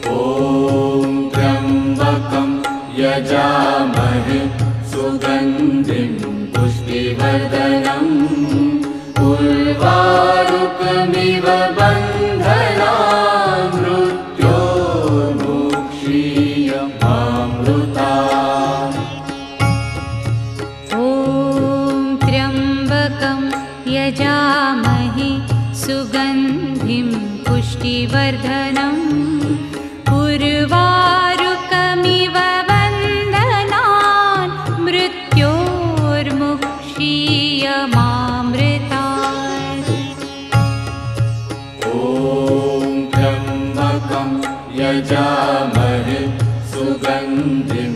ॐ त्र्यम्बकं यजामहे सुगन्धिं पुष्टिवर्धनम् उर्वारुकमिव बन्धनान् मृत्योर्मुक्षीयमामृतात्। ॐ त्र्यम्बकं यजामहे सुगन्धिं पुष्टिवर्धनम् उर्वारुकमिव बन्धनान् मृत्योर्मुक्षीयमामृतात्। ॐ त्र्यम्बकं यजामहे सुगन्धिं